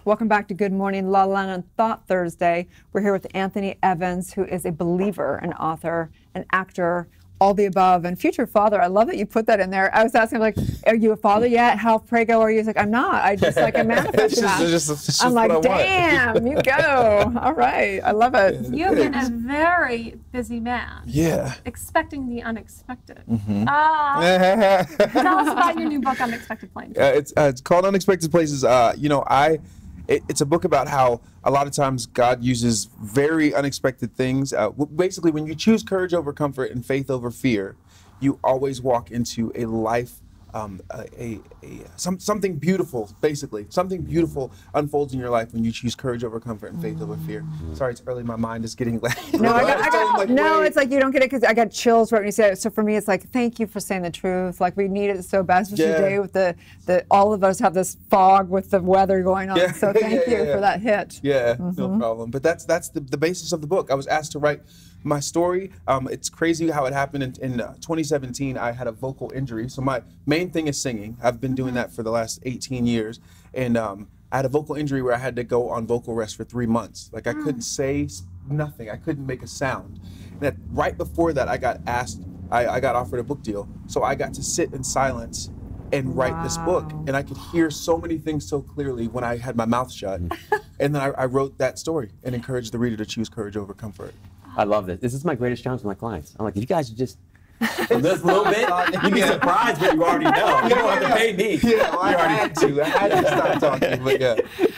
Welcome back to Good Morning La La Land Thought Thursday. We're here with Anthony Evans, who is a believer, an author, an actor, all the above, and future father. I love that you put that in there. I was asking him, like, are you a father yet? How prego are you? He's like, I'm not. I just, like, I manifest that. I'm like, damn, you go. All right. I love it. You've been a very busy man. Yeah. Expecting the unexpected. Mm-hmm. Tell us about your new book, Unexpected Places. It's called Unexpected Places. It's a book about how a lot of times God uses very unexpected things. Basically, when you choose courage over comfort and faith over fear, you always walk into a life, something beautiful. Basically, something beautiful unfolds in your life when you choose courage over comfort and faith over fear. Sorry, it's early. My mind is getting late. No, it's like you don't get it because I got chills right when you say it. So for me, it's like, thank you for saying the truth. Like, we need it so bad, especially today with the all of us have this fog with the weather going on. So thank you for that hit. Yeah, no problem. But that's the basis of the book. I was asked to write my story. It's crazy how it happened. In 2017, I had a vocal injury. So my main thing is singing. I've been doing that for the last 18 years. And I had a vocal injury where I had to go on vocal rest for 3 months. Like, I couldn't say nothing. I couldn't make a sound. And right before that, I got asked, I got offered a book deal. So I got to sit in silence and write this book. And I could hear so many things so clearly when I had my mouth shut. And then I wrote that story and encouraged the reader to choose courage over comfort. I love this. This is my greatest challenge with my clients. I'm like, if you guys would just this little bit, you'd be surprised what you already know. You don't have to pay me. Yeah, well, I had to stop talking, but yeah.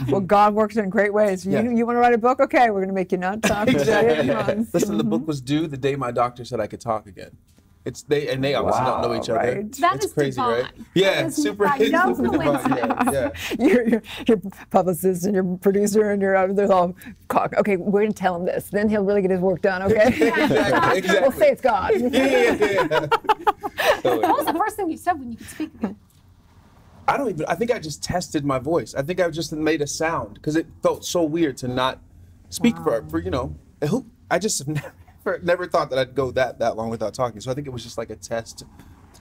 Well, God works in great ways. You want to write a book? Okay, we're going to make you not talk. Exactly. Listen, the book was due the day my doctor said I could talk again. They obviously don't know each other. That it's is crazy, divine. right? Yeah, it's super divine. Yeah. Your publicist and your producer and they're all, okay, we're going to tell him this. Then he'll really get his work done, okay? Exactly. We'll say it's God. What was the first thing you said when you could speak again? I think I just tested my voice. I think I just made a sound because it felt so weird to not speak for I just never thought that I'd go that long without talking. So I think it was just like a test,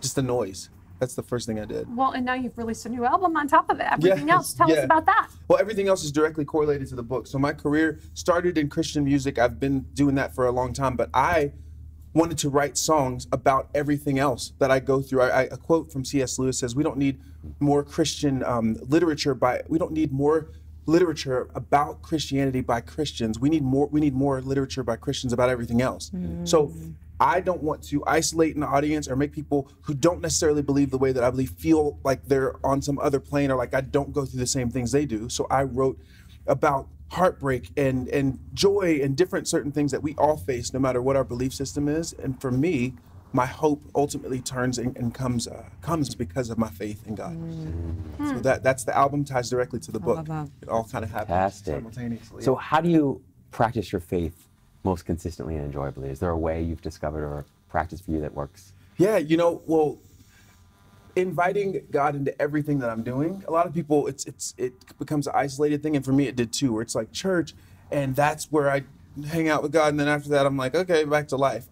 just a noise. That's the first thing I did. Well, and now you've released a new album on top of it. Everything else, tell us about that. Well, everything else is directly correlated to the book. So my career started in Christian music. I've been doing that for a long time, but I wanted to write songs about everything else that I go through. A quote from C.S. Lewis says, we don't need more Christian literature about Christianity by Christians. We need more literature by Christians about everything else. So I don't want to isolate an audience or make people who don't necessarily believe the way that I believe feel like they're on some other plane or like I don't go through the same things they do. So I wrote about heartbreak and joy and different certain things that we all face no matter what our belief system is. And for me, my hope ultimately turns and comes because of my faith in God. So that's the album ties directly to the book. It all kind of happens simultaneously. So how do you practice your faith most consistently and enjoyably? Is there a way you've discovered or a practice for you that works? Yeah, well, inviting God into everything that I'm doing. A lot of people, it becomes an isolated thing, and for me, it did too. Where it's like church, and that's where I hang out with God, and then after that, I'm like, okay, back to life.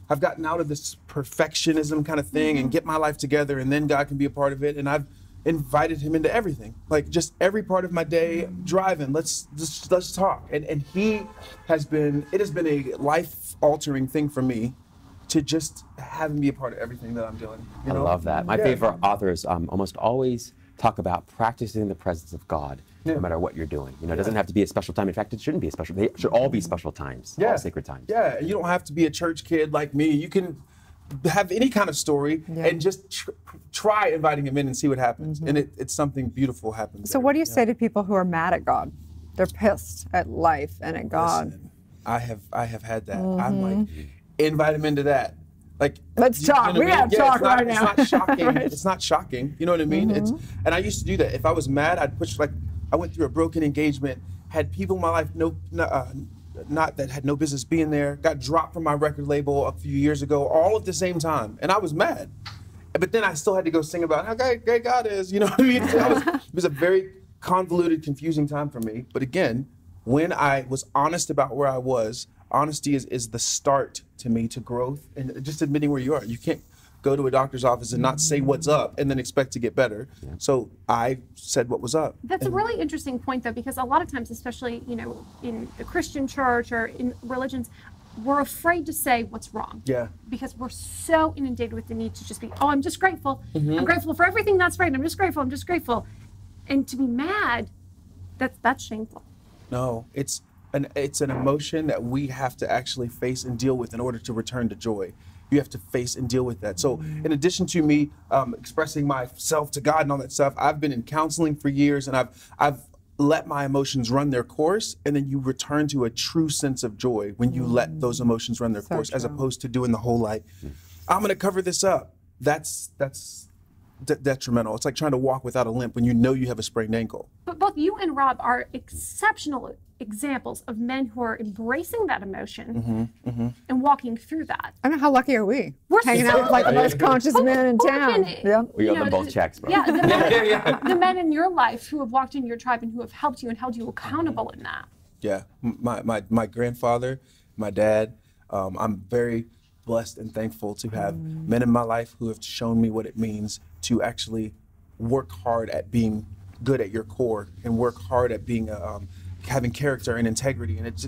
I've gotten out of this perfectionism kind of thing and get my life together, and then God can be a part of it. And I've invited him into everything, like just every part of my day. Driving, let's talk. And it has been a life-altering thing for me to just have him be a part of everything that I'm doing. I love that. My favorite authors almost always talk about practicing the presence of God no matter what you're doing. It doesn't have to be a special time. In fact, it shouldn't be a special. They should all be special times, all sacred times. Yeah, you don't have to be a church kid like me. You can have any kind of story and just try inviting him in and see what happens. And it's something beautiful happens. So what do you say to people who are mad at God? They're pissed at life and at God. Listen, I have had that. I'm like, invite him into that. Like, let's talk. We gotta talk right now. It's not shocking. It's not shocking. You know what I mean? And I used to do that. If I was mad, I'd push. Like, I went through a broken engagement, had people in my life not that had no business being there, got dropped from my record label a few years ago, all at the same time, and I was mad. But then I still had to go sing about how great God is. You know what I mean? It was a very convoluted, confusing time for me. But again, when I was honest about where I was, honesty is the start to me to growth and just admitting where you are. You can't go to a doctor's office and not say what's up and then expect to get better. So I said what was up. That's a really interesting point, though, because a lot of times, especially, in the Christian church or in religions, we're afraid to say what's wrong. Yeah. Because we're so inundated with the need to just be, I'm just grateful. I'm grateful for everything that's right. I'm just grateful. I'm just grateful. And to be mad, that's shameful. No, it's an emotion that we have to actually face and deal with in order to return to joy. You have to face and deal with that. So in addition to me expressing myself to God and all that stuff, I've been in counseling for years, and I've let my emotions run their course, and then you return to a true sense of joy when you let those emotions run their course, as opposed to doing the whole I'm going to cover this up. That's detrimental. It's like trying to walk without a limp when you know you have a sprained ankle. But both you and Rob are exceptional examples of men who are embracing that emotion and walking through that. I know, how lucky are we? We're hanging out with like the most conscious men in town. We owe them both checks, bro. Yeah, the men in your life who have walked in your tribe and who have helped you and held you accountable in that. Yeah, my grandfather, my dad, I'm very blessed and thankful to have men in my life who have shown me what it means to actually work hard at being good at your core and work hard at being having character and integrity. And it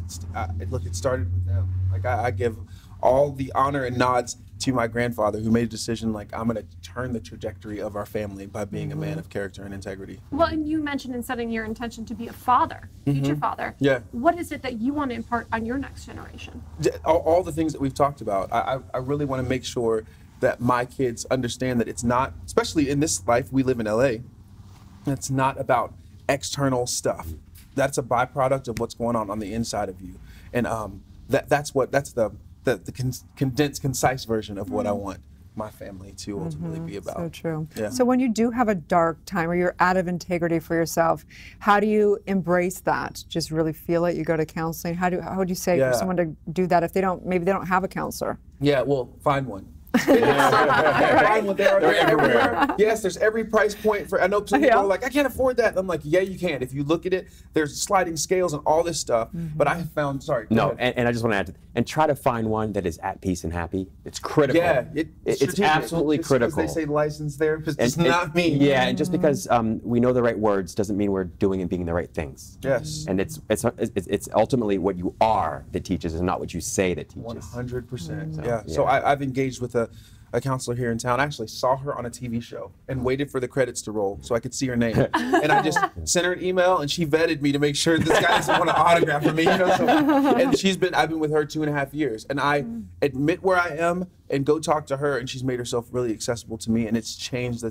started with them. Like I give all the honor and nods to my grandfather, who made a decision like, I'm going to turn the trajectory of our family by being a man of character and integrity. Well, and you mentioned in setting your intention to be a father, future father. Yeah. What is it that you want to impart on your next generation? All the things that we've talked about. I really want to make sure that my kids understand that it's not, especially in this life we live in LA, it's not about external stuff. That's a byproduct of what's going on the inside of you. And that's the condensed, concise version of what I want my family to ultimately be about. So true. Yeah. So when you do have a dark time or you're out of integrity for yourself, how do you embrace that? Just really feel it? You go to counseling? How would you say for someone to do that if maybe they don't have a counselor? Yeah, well, find one. They're everywhere. Yes, there's every price point for. I know some people are like, I can't afford that. I'm like, yeah, you can. If you look at it, there's sliding scales and all this stuff. But I have found. And I just want to add, and try to find one that is at peace and happy. It's critical. Yeah, it's absolutely critical. They say licensed therapist does not mean. Yeah, and just because we know the right words doesn't mean we're doing and being the right things. Yes. And it's ultimately what you are that teaches, and not what you say that teaches. 100%. Yeah. So I've engaged with a counselor here in town. I actually saw her on a TV show and waited for the credits to roll so I could see her name. And I just sent her an email, and she vetted me to make sure this guy doesn't want to autograph for me. You know? And I've been with her 2.5 years, and I admit where I am and go talk to her, and she's made herself really accessible to me, and it's changed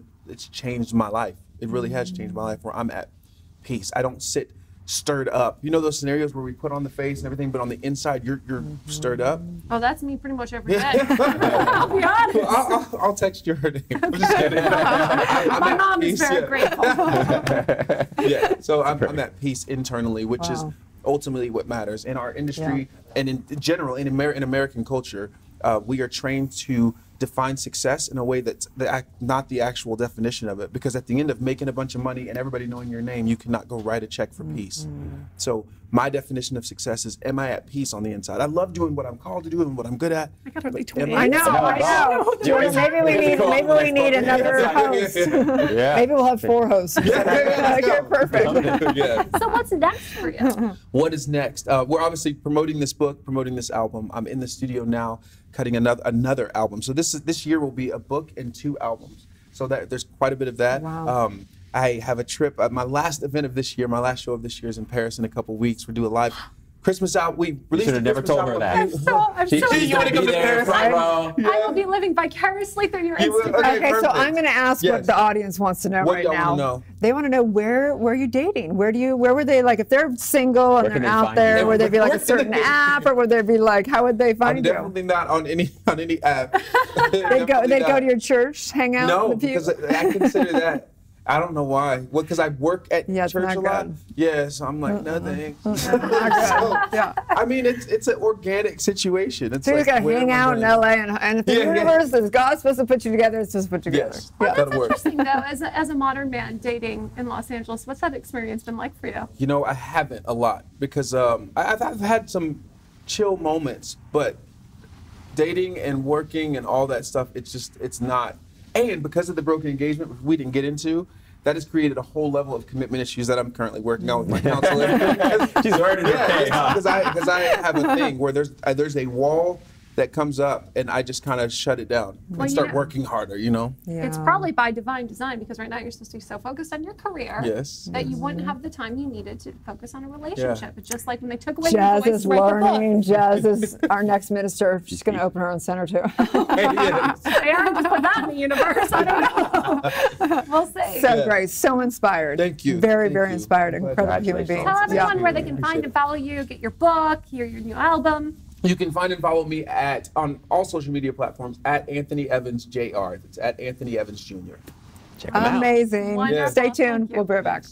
my life. It really has changed my life, where I'm at peace. I don't sit stirred up. You know those scenarios where we put on the face and everything, but on the inside you're stirred up? Oh, that's me pretty much every day. I'll be honest. I'll text you her name. I'm just kidding. My mom is very grateful. Yeah, so I'm at peace internally, which is ultimately what matters. In our industry and in general, in American culture, we are trained to define success in a way that's not the actual definition of it, because at the end of making a bunch of money and everybody knowing your name, you cannot go write a check for peace. So my definition of success is, am I at peace on the inside? I love doing what I'm called to do and what I'm good at. I got to be 20. I know. Maybe we need another host. Maybe we'll have 4 hosts. Okay, perfect. So what's next for you? What is next? We're obviously promoting this book, promoting this album. I'm in the studio now cutting another album. So this year will be a book and 2 albums. So there's quite a bit of that. Wow. I have a trip. My last event of this year, my last show of this year is in Paris in a couple weeks. We do a live Christmas album. We released. Should have never told her that. I'm so you want to go to Paris? I will be living vicariously through your Instagram. Okay, so I'm going to ask what the audience wants to know What right y'all now. wanna know? They want to know where are you dating? Where were they, like, if they're single and Where can they're they out find there, you? would they be like a certain app, or would they be like, how would they find I'm you? definitely not on any app. They'd go to your church, hang out No, with you? because I consider that. I don't know why. Well, because I work at Yeah, it's church not a lot. good. Yeah, so I'm like, no thanks. Yeah. I mean, it's an organic situation. It's So you like, got to where hang am I out in gonna- LA, and if the universe is God's supposed to put you together, it's supposed to put you together. Yes, Yeah. that'll That's work. interesting, though, as a modern man dating in Los Angeles. What's that experience been like for you? You know, I haven't a lot because I've had some chill moments, but dating and working and all that stuff, it's not. And because of the broken engagement, which we didn't get into, that has created a whole level of commitment issues that I'm currently working on with my counselor. She's earning her pay, huh? Because I have a thing where there's a wall that comes up, and I just kind of shut it down and start working harder, you know? Yeah. It's probably by divine design, because right now you're supposed to be so focused on your career that you wouldn't have the time you needed to focus on a relationship. It's just like when they took away Jazz your voice is to write the book. learning. Jazz is our next minister. She's going to open her own center too. Yes. Aaron just put that in the universe. I don't know. We'll see. So great. So inspired. Thank you. Very, Thank very you. inspired. Incredible human being. Tell everyone Yeah. where they can find and follow you, get your book, hear your new album. You can find and follow me on all social media platforms at Anthony Evans Jr. It's at Anthony Evans Jr. Check them out. Amazing. Wonderful. Stay tuned. Thank you. We'll be right back.